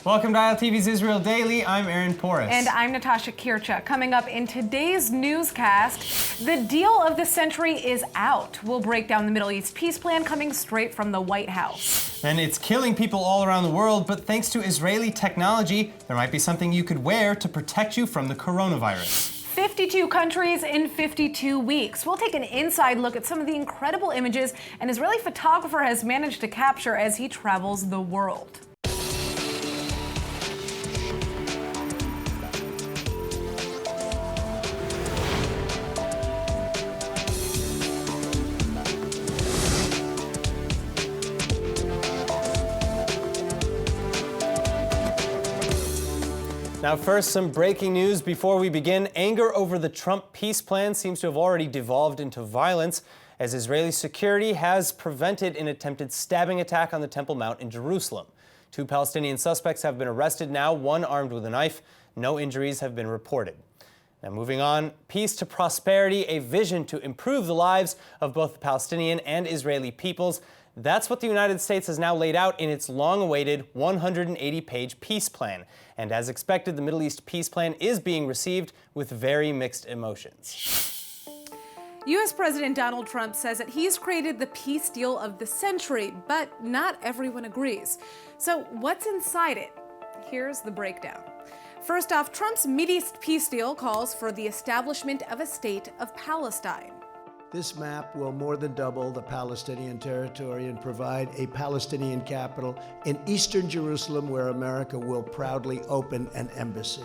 Welcome to ILTV's Israel Daily. I'm Aaron Porras. And I'm Natasha Kircha. Coming up in today's newscast, the deal of the century is out. We'll break down the Middle East peace plan coming straight from the White House. And it's killing people all around the world, but thanks to Israeli technology, there might be something you could wear to protect you from the coronavirus. 52 countries in 52 weeks. We'll take an inside look at some of the incredible images an Israeli photographer has managed to capture as he travels the world. Now first, some breaking news before we begin. Anger over the Trump peace plan seems to have already devolved into violence, as Israeli security has prevented an attempted stabbing attack on the Temple Mount in Jerusalem. 2 Palestinian suspects have been arrested now, one armed with a knife. No injuries have been reported. Now moving on, peace to prosperity, a vision to improve the lives of both the Palestinian and Israeli peoples. That's what the United States has now laid out in its long-awaited 180-page peace plan. And as expected, the Middle East peace plan is being received with very mixed emotions. U.S. President Donald Trump says that he's created the peace deal of the century, but not everyone agrees. So what's inside it? Here's the breakdown. First off, Trump's Mideast peace deal calls for the establishment of a state of Palestine. This map will more than double the Palestinian territory and provide a Palestinian capital in eastern Jerusalem, where America will proudly open an embassy.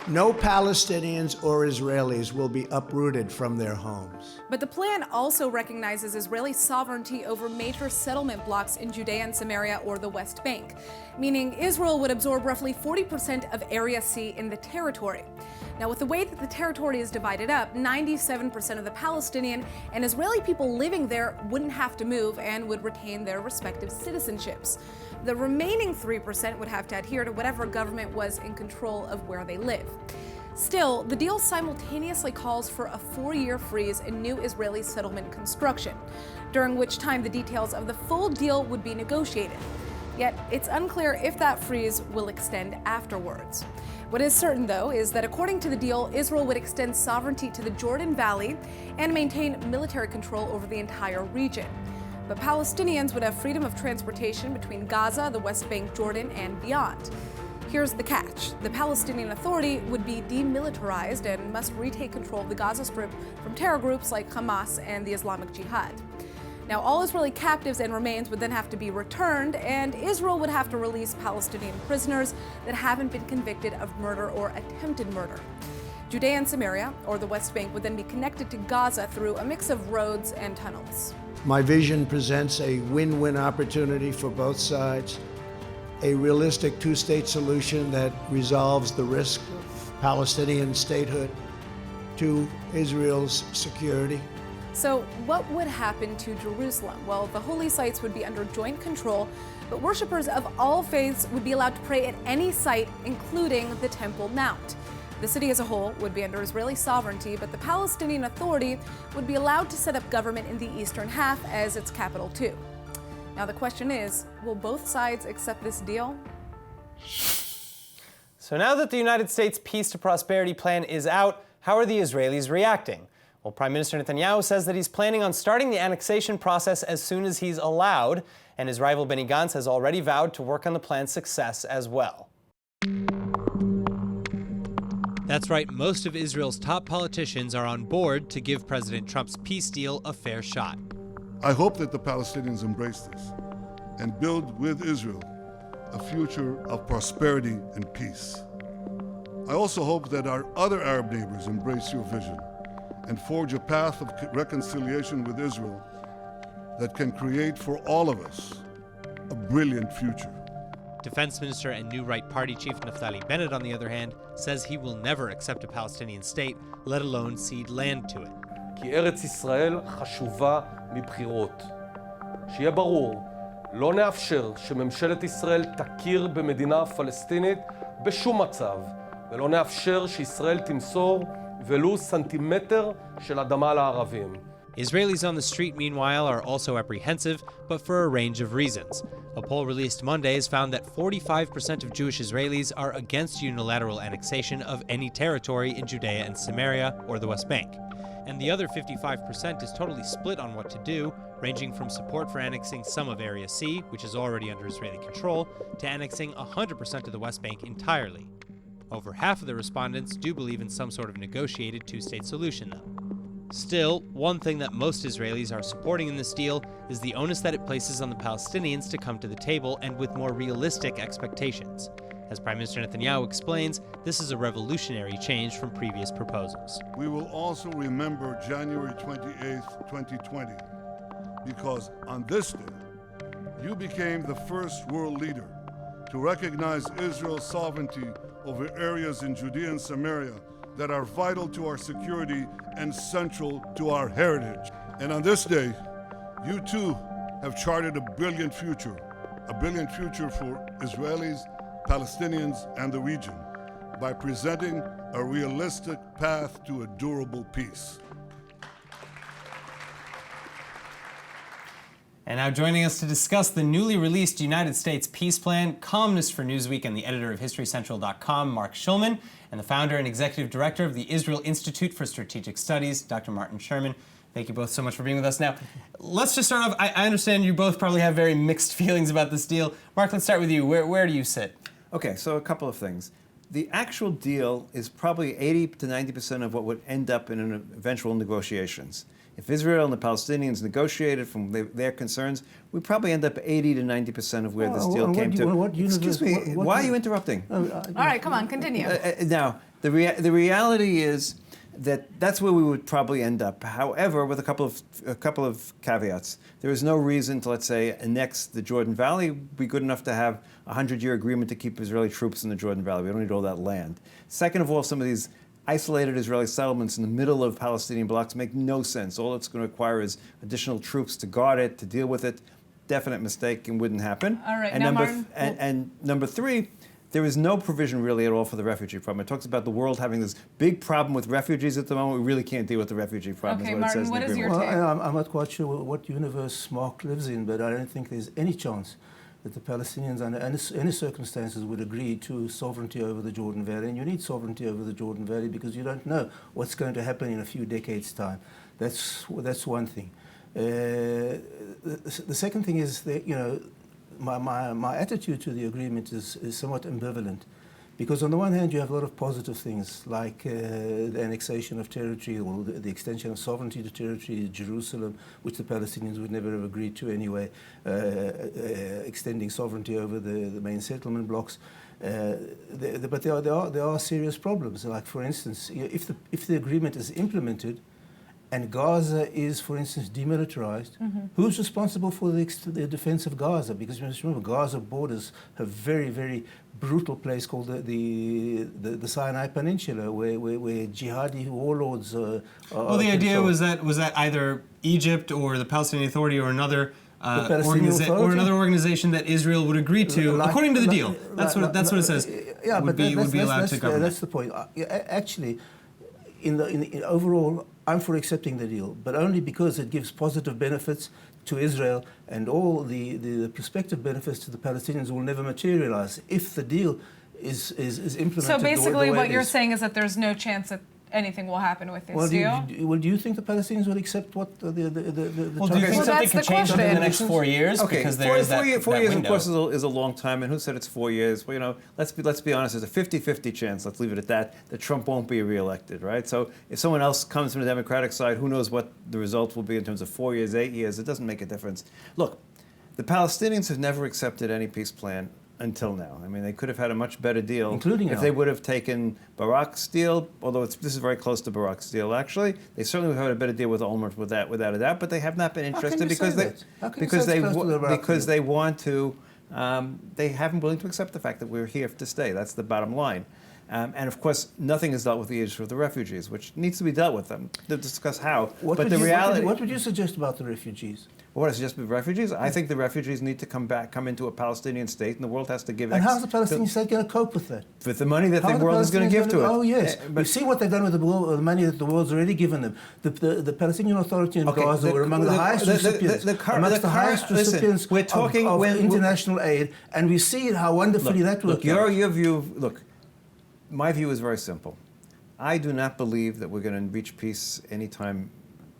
No Palestinians or Israelis will be uprooted from their homes. But the plan also recognizes Israeli sovereignty over major settlement blocks in Judea and Samaria, or the West Bank, meaning Israel would absorb roughly 40% of Area C in the territory. Now, with the way that the territory is divided up, 97% of the Palestinian and Israeli people living there wouldn't have to move and would retain their respective citizenships. The remaining 3% would have to adhere to whatever government was in control of where they live. Still, the deal simultaneously calls for a 4-year freeze in new Israeli settlement construction, during which time the details of the full deal would be negotiated. Yet, it's unclear if that freeze will extend afterwards. What is certain, though, is that according to the deal, Israel would extend sovereignty to the Jordan Valley and maintain military control over the entire region. But Palestinians would have freedom of transportation between Gaza, the West Bank, Jordan, and beyond. Here's the catch. The Palestinian Authority would be demilitarized and must retake control of the Gaza Strip from terror groups like Hamas and the Islamic Jihad. Now, all Israeli captives and remains would then have to be returned, and Israel would have to release Palestinian prisoners that haven't been convicted of murder or attempted murder. Judea and Samaria, or the West Bank, would then be connected to Gaza through a mix of roads and tunnels. My vision presents a win-win opportunity for both sides, a realistic 2-state solution that resolves the risk of Palestinian statehood to Israel's security. So what would happen to Jerusalem? Well, the holy sites would be under joint control, but worshippers of all faiths would be allowed to pray at any site, including the Temple Mount. The city as a whole would be under Israeli sovereignty, but the Palestinian Authority would be allowed to set up government in the eastern half as its capital too. Now the question is, will both sides accept this deal? So now that the United States Peace to Prosperity plan is out, how are the Israelis reacting? Well, Prime Minister Netanyahu says that he's planning on starting the annexation process as soon as he's allowed, and his rival Benny Gantz has already vowed to work on the plan's success as well. That's right, most of Israel's top politicians are on board to give President Trump's peace deal a fair shot. I hope that the Palestinians embrace this and build with Israel a future of prosperity and peace. I also hope that our other Arab neighbors embrace your vision and forge a path of reconciliation with Israel that can create for all of us a brilliant future. Defense Minister and New Right Party Chief Naftali Bennett, on the other hand, says he will never accept a Palestinian state, let alone cede land to it. כי ארץ ישראל חשובה מבחירות. שיהיה ברור, לא נאפשר שממשלת ישראל תכיר במדינה פלסטינית בשום מצב, ולא נאפשר שישראל תמסור ולו סנטימטר של אדמה לערבים. Israelis on the street, meanwhile, are also apprehensive, but for a range of reasons. A poll released Monday has found that 45% of Jewish Israelis are against unilateral annexation of any territory in Judea and Samaria or the West Bank. And the other 55% is totally split on what to do, ranging from support for annexing some of Area C, which is already under Israeli control, to annexing 100% of the West Bank entirely. Over half of the respondents do believe in some sort of negotiated two-state solution, though. Still, one thing that most Israelis are supporting in this deal is the onus that it places on the Palestinians to come to the table and with more realistic expectations. As Prime Minister Netanyahu explains, this is a revolutionary change from previous proposals. We will also remember January 28th, 2020, because on this day, you became the first world leader to recognize Israel's sovereignty over areas in Judea and Samaria that are vital to our security and central to our heritage. And on this day, you too have charted a brilliant future for Israelis, Palestinians, and the region by presenting a realistic path to a durable peace. And now joining us to discuss the newly released United States Peace Plan, columnist for Newsweek and the editor of HistoryCentral.com, Mark Schulman, and the founder and executive director of the Israel Institute for Strategic Studies, Dr. Martin Sherman. Thank you both so much for being with us. Now, let's just start off. I understand you both probably have very mixed feelings about this deal. Mark, let's start with you. Where do you sit? Okay, so a couple of things. The actual deal is probably 80 to 90% of what would end up in an eventual negotiations. If Israel and the Palestinians negotiated from their concerns, we probably end up 80 to 90% of where this deal came to. Excuse me, why are you interrupting? All right, come on, continue. Now, the reality is that that's where we would probably end up. However, with a couple of caveats. There is no reason to, let's say, annex the Jordan Valley. It would be good enough to have a 100-year agreement to keep Israeli troops in the Jordan Valley. We don't need all that land. Second of all, some of these isolated Israeli settlements in the middle of Palestinian blocks make no sense. All it's going to require is additional troops to guard it, to deal with it. Definite mistake and wouldn't happen. All right, and now number Martin. number three, there is no provision really at all for the refugee problem. It talks about the world having this big problem with refugees at the moment. We really can't deal with the refugee problem. Okay, is what Martin, it says what in the is your agreement. take? Well, I'm not quite sure what universe Mark lives in, but I don't think there's any chance that the Palestinians, under any circumstances, would agree to sovereignty over the Jordan Valley. And you need sovereignty over the Jordan Valley because you don't know what's going to happen in a few decades' time. That's one thing. The second thing is that, you know, my attitude to the agreement is somewhat ambivalent. Because on the one hand, you have a lot of positive things, like the annexation of territory or the extension of sovereignty to territory, Jerusalem, which the Palestinians would never have agreed to anyway, extending sovereignty over the main settlement blocks. But there are serious problems. Like, for instance, if the agreement is implemented, and Gaza is, for instance, demilitarized, who's responsible for the defense of Gaza? Because you must remember, Gaza borders a very, very brutal place called the Sinai Peninsula, where jihadi warlords are. Well, the idea was that either Egypt or the Palestinian Authority or another organization that Israel would agree to, according to the deal. That's what it says. Yeah, would be allowed to govern. That's the point. Actually, in overall, I'm for accepting the deal, but only because it gives positive benefits to Israel, and all the prospective benefits to the Palestinians will never materialize if the deal is implemented. So basically, the way what it you're is. saying is that there's no chance that anything will happen with this deal? Do you think the Palestinians will accept what the Well, do you think something could change within the next 4 years? Okay, because there is that four years, window. of course, is a long time. And who said it's 4 years? Well, you know, let's be honest. There's a 50-50 chance. Let's leave it at that. That Trump won't be reelected, right? So if someone else comes from the Democratic side, who knows what the result will be in terms of 4 years, 8 years? It doesn't make a difference. Look, the Palestinians have never accepted any peace plan until now. I mean, they could have had a much better deal, including if they would have taken Barak's deal. Although this is very close to Barak's deal, actually. They certainly would have had a better deal with Olmert without a doubt. But they have not been interested because they want to. They haven't willing to accept the fact that we're here to stay. That's the bottom line. And of course, nothing is dealt with the issue of the refugees, which needs to be dealt with them to discuss how. What would you suggest about the refugees? What I suggest with refugees? I think the refugees need to come into a Palestinian state, and the world has to give. And how's the Palestinian state going to cope with that? With the money that the world is going to give to it. Oh yes, but see what they've done with the money that the world's already given them. The Palestinian Authority in Gaza were among the highest recipients, amongst the highest recipients of international aid, and we see how wonderfully that worked out. Your view. Look, my view is very simple. I do not believe that we're going to reach peace anytime,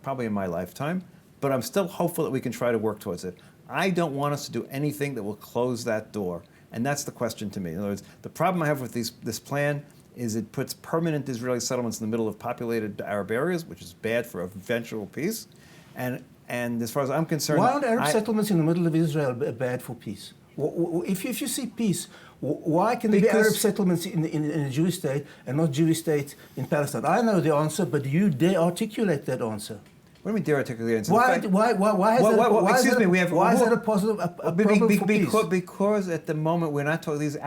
probably in my lifetime. But I'm still hopeful that we can try to work towards it. I don't want us to do anything that will close that door. And that's the question to me. In other words, the problem I have with this plan is it puts permanent Israeli settlements in the middle of populated Arab areas, which is bad for eventual peace. And as far as I'm concerned... Why aren't Arab settlements in the middle of Israel bad for peace? If you see peace, why can there be Arab settlements in a Jewish state and not Jewish states in Palestine? I know the answer, but do you dare articulate that answer? What do you mean dare articulate? Why is that a positive problem for peace? Because at the moment we're not talking, the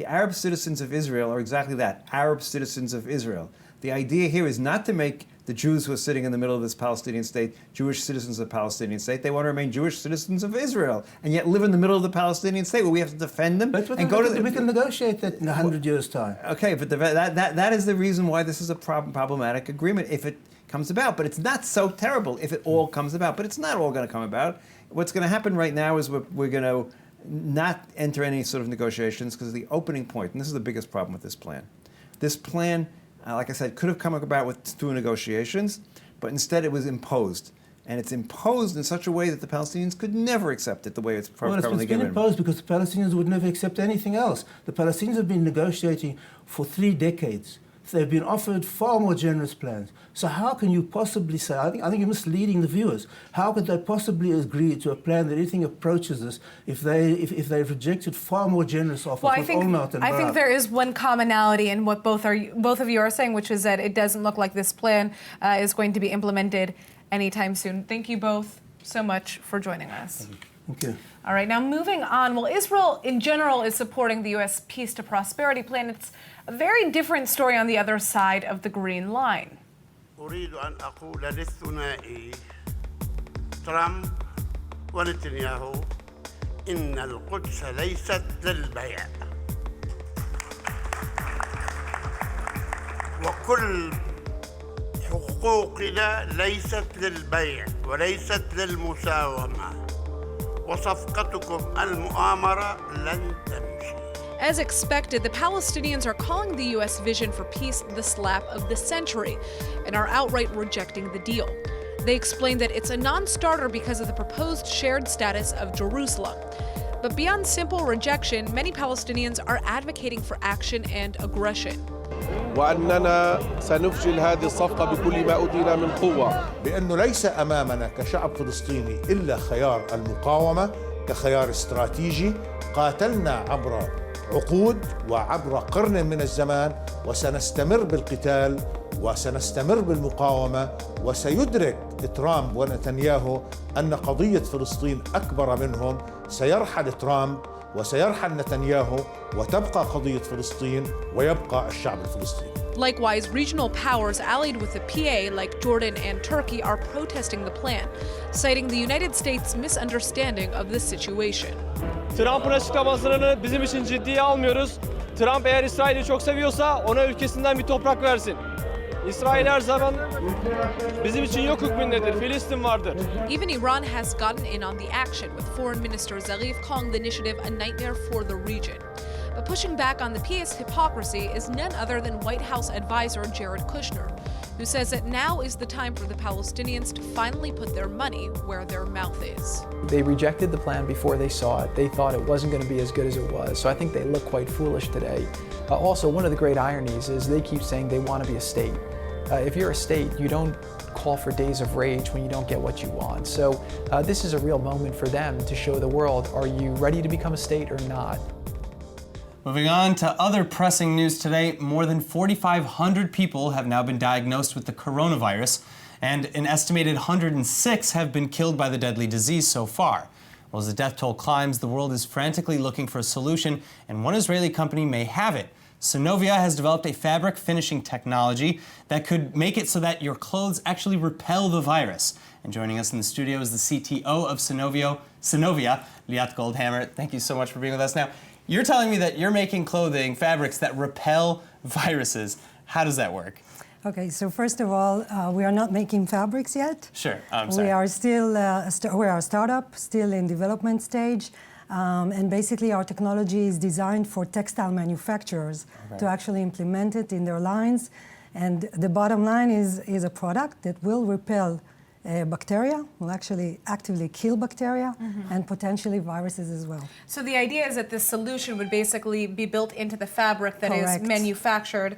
Arab citizens of Israel are exactly that, Arab citizens of Israel. The idea here is not to make the Jews who are sitting in the middle of this Palestinian state Jewish citizens of the Palestinian state. They want to remain Jewish citizens of Israel and yet live in the middle of the Palestinian state where we have to defend them and go to the... We can negotiate that in 100 years' time. Okay, but that is the reason why this is a problematic agreement if it comes about. But it's not so terrible if it all comes about. But it's not all going to come about. What's going to happen right now is we're going to not enter any sort of negotiations because the opening point, and this is the biggest problem with this plan. This plan, like I said, could have come about through negotiations, but instead it was imposed. And it's imposed in such a way that the Palestinians could never accept it the way it's currently given. It's been imposed because the Palestinians would never accept anything else. The Palestinians have been negotiating for 3 decades. They've been offered far more generous plans. So how can you possibly say, I think you're misleading the viewers, how could they possibly agree to a plan that anything approaches this if they've rejected far more generous offers? Well, I think there is one commonality in what both of you are saying, which is that it doesn't look like this plan is going to be implemented anytime soon. Thank you both so much for joining us. Thank you. All right, now moving on. Well, Israel in general is supporting the U.S. Peace to Prosperity plan. It's a very different story on the other side of the green line. أريد أن أقول للثنائي ترامب ونتنياهو إن القدس ليست للبيع وكل حقوقنا ليست للبيع وليست للمساومة وصفقتكم المؤامرة لن تمشي. As expected, the Palestinians are calling the U.S. vision for peace the slap of the century and are outright rejecting the deal. They explain that it's a non-starter because of the proposed shared status of Jerusalem. But beyond simple rejection, many Palestinians are advocating for action and aggression. وأننا سنفشل هذه الصفقة بكل ما أوتينا من قوة. بأنه ليس أمامنا كشعب فلسطيني إلا خيار المقاومة كخيار استراتيجي قاتلنا عبر عقود وعبر قرن من الزمان وسنستمر بالقتال وسنستمر بالمقاومة وسيدرك ترامب ونتنياهو أن قضية فلسطين أكبر منهم. سيرحل ترامب وسيرحل نتنياهو وتبقى قضية فلسطين ويبقى الشعب الفلسطيني. Likewise, regional powers allied with the PA, like Jordan and Turkey, are protesting the plan, citing the United States' misunderstanding of the situation. Trump'ın açıklamasını bizim için ciddiye almıyoruz. Trump eğer İsrail'i çok seviyorsa ona ülkesinden bir toprak versin. İsrail her zaman bizim için yok hükmündedir. Filistin vardır. Even Iran has gotten in on the action, with Foreign Minister Zarif calling the initiative a nightmare for the region. But pushing back on the PA's hypocrisy is none other than White House advisor Jared Kushner, who says that now is the time for the Palestinians to finally put their money where their mouth is. They rejected the plan before they saw it. They thought it wasn't going to be as good as it was. So I think they look quite foolish today. Also, one of the great ironies is they keep saying they want to be a state. If you're a state, you don't call for days of rage when you don't get what you want. So this is a real moment for them to show the world, are you ready to become a state or not? Moving on to other pressing news today, more than 4,500 people have now been diagnosed with the coronavirus, and an estimated 106 have been killed by the deadly disease so far. Well, as the death toll climbs, the world is frantically looking for a solution, and one Israeli company may have it. Synovia has developed a fabric finishing technology that could make it so that your clothes actually repel the virus. And joining us in the studio is the CTO of Synovia, Liat Goldhammer. Thank you so much for being with us. Now, you're telling me that you're making clothing, fabrics that repel viruses. How does that work? Okay, so first of all, we are not making fabrics yet. Sure, I'm sorry. We are still we are a startup, still in development stage. And basically our technology is designed for textile manufacturers to actually implement it in their lines. And the bottom line is a product that will repel bacteria, will actually actively kill bacteria, and potentially viruses as well. So the idea is that this solution would basically be built into the fabric that Correct. is manufactured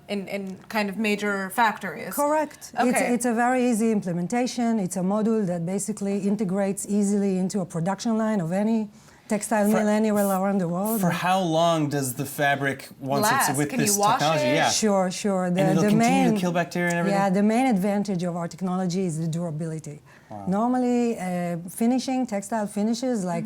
in kind of major factories. Correct. Okay. It's a very easy implementation. It's a module that basically integrates easily into a production line of any textile mill anywhere around the world. For how long does the fabric, once it's with Can this you wash technology? it? Yeah. Sure. And it'll continue to kill bacteria and everything? Yeah, the main advantage of our technology is the durability. Wow. Normally, finishing, textile finishes like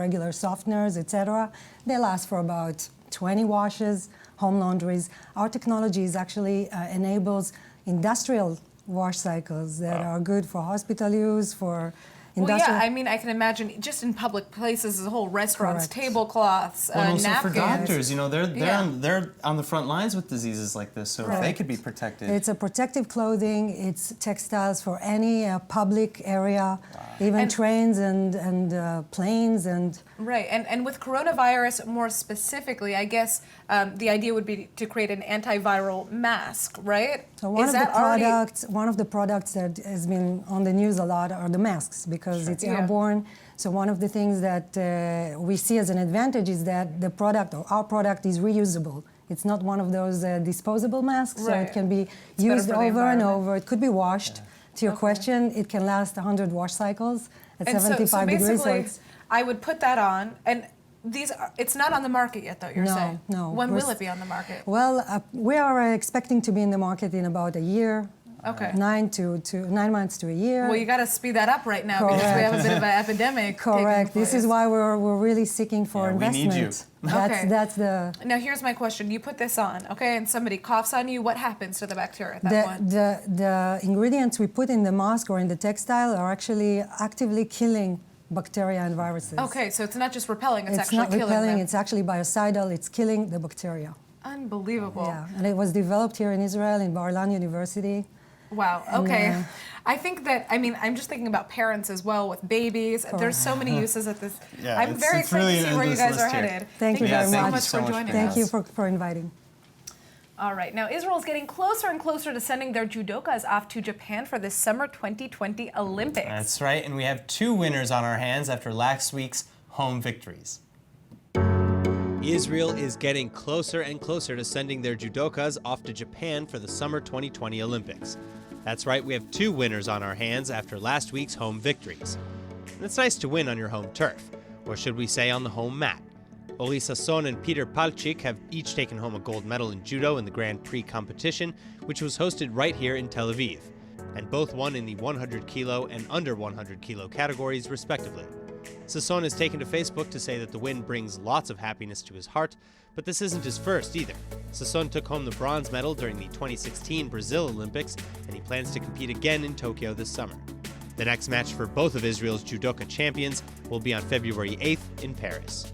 regular softeners, etc., they last for about 20 washes, home laundries. Our technology is actually enables industrial wash cycles that are good for hospital use, for well, yeah, I mean, I can imagine just in public places as a whole, restaurants, tablecloths, well, and also napkins. for doctors, you know, they're on the front lines with diseases like this, so if they could be protected. It's a protective clothing. It's textiles for any public area, even trains and planes and. Right, and with coronavirus more specifically, I guess the idea would be to create an antiviral mask, right? So one of the products that has been on the news a lot are the masks because it's airborne. So one of the things that we see as an advantage is that the product or our product is reusable. It's not one of those disposable masks, so it can be used over and over. It could be washed. To your question, it can last 100 wash cycles at 75 degrees. So it's, I would put that on, and it's not on the market yet, though, you're saying? No. When will it be on the market? Well, we are expecting to be in the market in about a year. Okay. 9 months to a year. Well, you got to speed that up right now because we have a bit of an epidemic. Correct. This is why we're really seeking for investment. We need you. That's the. Now here's my question: you put this on, okay, and somebody coughs on you. What happens to the bacteria at that point? The ingredients we put in the mask or in the textile are actually actively killing bacteria and viruses. Okay, so it's not just repelling; it's actually not killing repelling. them. It's actually biocidal. It's killing the bacteria. Unbelievable. Yeah, and it was developed here in Israel in Bar-Ilan University. Wow, okay. I think that, I mean, I'm just thinking about parents as well with babies. Correct. There's so many uses at this. Yeah, I'm very excited to see where you guys are headed. Thank you very much for joining us. Thank you for inviting. All right, now Israel is getting closer and closer to sending their judokas off to Japan for the summer 2020 Olympics. That's right, and we have 2 winners on our hands after last week's home victories. Israel is getting closer and closer to sending their judokas off to Japan for the summer 2020 Olympics. That's right, we have 2 winners on our hands after last week's home victories. And it's nice to win on your home turf, or should we say on the home mat. Oli Sasson and Peter Palchik have each taken home a gold medal in judo in the Grand Prix competition, which was hosted right here in Tel Aviv, and both won in the 100 kilo and under 100 kilo categories respectively. Sasson has taken to Facebook to say that the win brings lots of happiness to his heart, but this isn't his first either. Sasson took home the bronze medal during the 2016 Brazil Olympics, and he plans to compete again in Tokyo this summer. The next match for both of Israel's judoka champions will be on February 8th in Paris.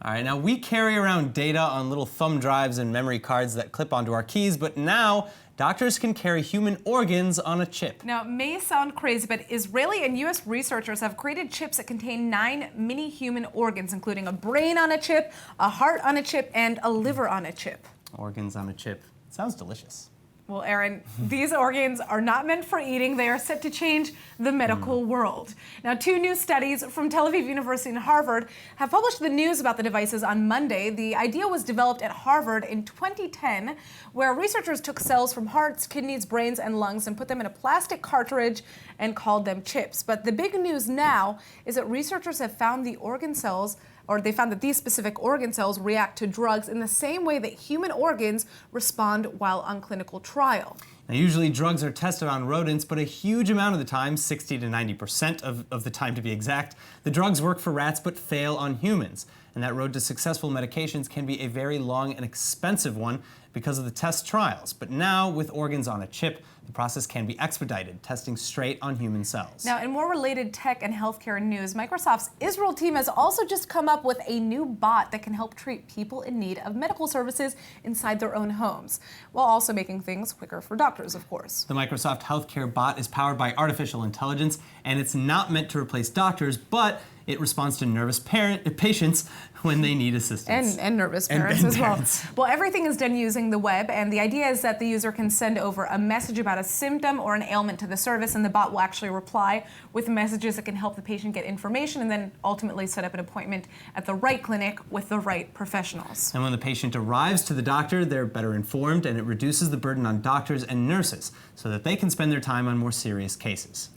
All right, now we carry around data on little thumb drives and memory cards that clip onto our keys, but now doctors can carry human organs on a chip. Now, it may sound crazy, but Israeli and U.S. researchers have created chips that contain 9 mini human organs, including a brain on a chip, a heart on a chip, and a liver on a chip. Organs on a chip. Sounds delicious. Well, Aaron, these organs are not meant for eating. They are set to change the medical world. Now, 2 new studies from Tel Aviv University and Harvard have published the news about the devices on Monday. The idea was developed at Harvard in 2010, where researchers took cells from hearts, kidneys, brains, and lungs and put them in a plastic cartridge and called them chips. But the big news now is that researchers have found the organ cells or they found that these specific organ cells react to drugs in the same way that human organs respond while on clinical trial. Now, usually drugs are tested on rodents, but a huge amount of the time, 60 to 90% of the time to be exact, the drugs work for rats but fail on humans. and that road to successful medications can be a very long and expensive one because of the test trials. But now, with organs on a chip, the process can be expedited, testing straight on human cells. Now, in more related tech and healthcare news, Microsoft's Israel team has also just come up with a new bot that can help treat people in need of medical services inside their own homes, while also making things quicker for doctors, of course. The Microsoft healthcare bot is powered by artificial intelligence, and it's not meant to replace doctors, but it responds to nervous patients when they need assistance. And nervous parents as well. Parents. Well, everything is done using the web, and the idea is that the user can send over a message about a symptom or an ailment to the service, and the bot will actually reply with messages that can help the patient get information and then ultimately set up an appointment at the right clinic with the right professionals. And when the patient arrives to the doctor, they're better informed, and it reduces the burden on doctors and nurses so that they can spend their time on more serious cases.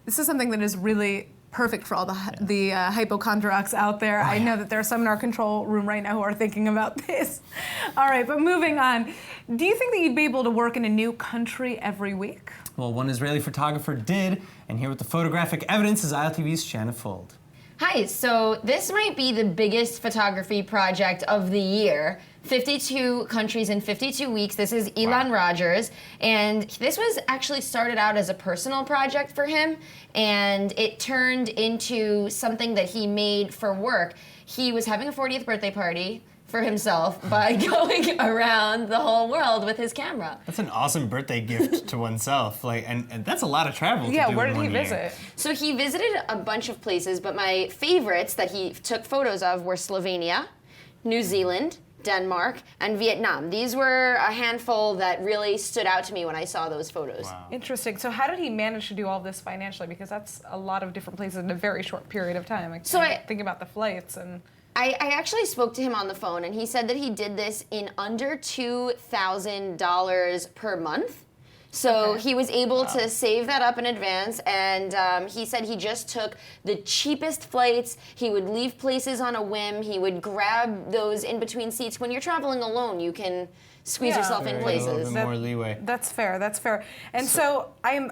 This is something that is really perfect for all the hypochondriacs out there. I know that there are some in our control room right now who are thinking about this. All right, but moving on. Do you think that you'd be able to work in a new country every week? Well, one Israeli photographer did, and here with the photographic evidence is ILTV's Shanna Fold. Hi, so this might be the biggest photography project of the year. 52 countries in 52 weeks. This is Elon Rogers, and this was actually started out as a personal project for him, and it turned into something that he made for work. He was having a 40th birthday party for himself by going around the whole world with his camera. That's an awesome birthday gift to oneself. And that's a lot of travel to do where in did he 1 year. visit? So he visited a bunch of places, but my favorites that he took photos of were Slovenia, New Zealand, Denmark, and Vietnam. These were a handful that really stood out to me when I saw those photos. Wow. Interesting. So how did he manage to do all this financially? Because that's a lot of different places in a very short period of time. So I think about the flights and... I actually spoke to him on the phone, and he said that he did this in under $2,000 per month. So he was able to save that up in advance, and he said he just took the cheapest flights. He would leave places on a whim. He would grab those in-between seats. When you're traveling alone, you can squeeze yourself in places. A little bit more leeway. That's fair, that's fair. And so I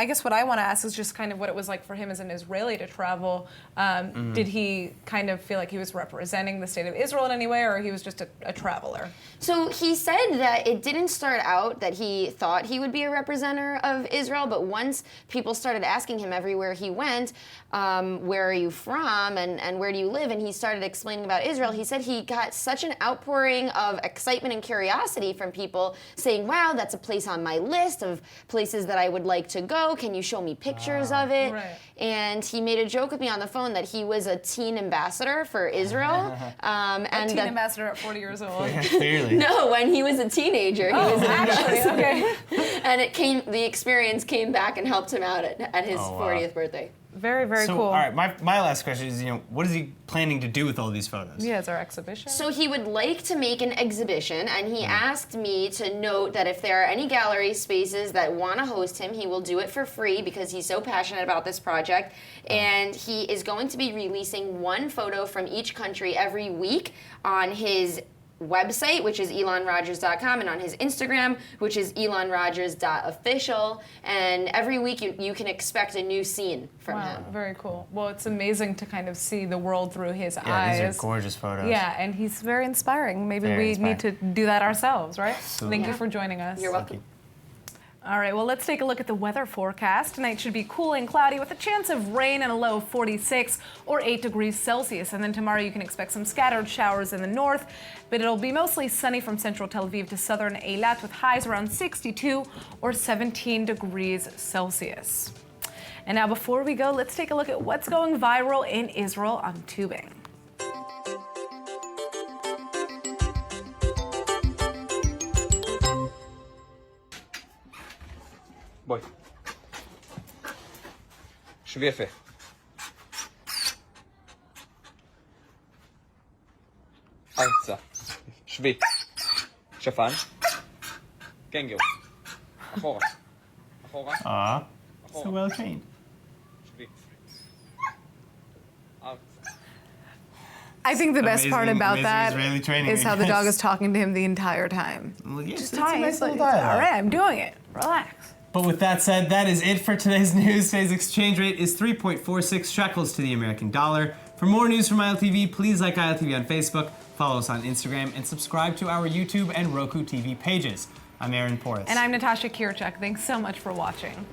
guess what I want to ask is just kind of what it was like for him as an Israeli to travel. Did he kind of feel like he was representing the state of Israel in any way, or he was just a traveler? So he said that it didn't start out that he thought he would be a representative of Israel, but once people started asking him everywhere he went, where are you from and where do you live, and he started explaining about Israel, he said he got such an outpouring of excitement and curiosity from people saying, wow, that's a place on my list of places that I would like to go. Can you show me pictures of it? Right. And he made a joke with me on the phone that he was a teen ambassador for Israel. And a teen ambassador at 40 years old. Clearly. No, when he was a teenager, he was an ambassador. Okay. And the experience came back and helped him out at his 40th birthday. Very, very So, cool. all right, my last question is, what is he planning to do with all these photos? Yeah, it's our exhibition. So he would like to make an exhibition, and he asked me to note that if there are any gallery spaces that want to host him, he will do it for free because he's so passionate about this project. And he is going to be releasing one photo from each country every week on his website, which is elonrogers.com, and on his Instagram, which is elonrogers.official. And every week you can expect a new scene from him. Very cool. Well, it's amazing to kind of see the world through his eyes. Yeah, these are gorgeous photos. Yeah, and he's very inspiring. Maybe Very need to do that ourselves, right? Absolutely. Thank you for joining us. You're welcome. All right, well, let's take a look at the weather forecast. Tonight should be cool and cloudy with a chance of rain and a low of 46 or 8 degrees Celsius. And then tomorrow you can expect some scattered showers in the north, but it'll be mostly sunny from central Tel Aviv to southern Eilat with highs around 62 or 17 degrees Celsius. And now before we go, let's take a look at what's going viral in Israel on tubing. בואי. שבי יפה. ארצה. שבי. שפן. קנגרו. אחורה. אחורה. So well trained. שבי. ארצה. I think the best part about that Israeli training, is I how the dog guess. is talking to him the entire time. Well, yes, Just it's a talking. nice It's little like, dialogue. all right, I'm doing it. Relax. But with that said, that is it for today's news. Today's exchange rate is 3.46 shekels to the American dollar, For more news from ILTV, please like ILTV on Facebook, follow us on Instagram, and subscribe to our YouTube and Roku TV pages. I'm Aaron Porras. And I'm Natasha Kirchak. Thanks so much for watching.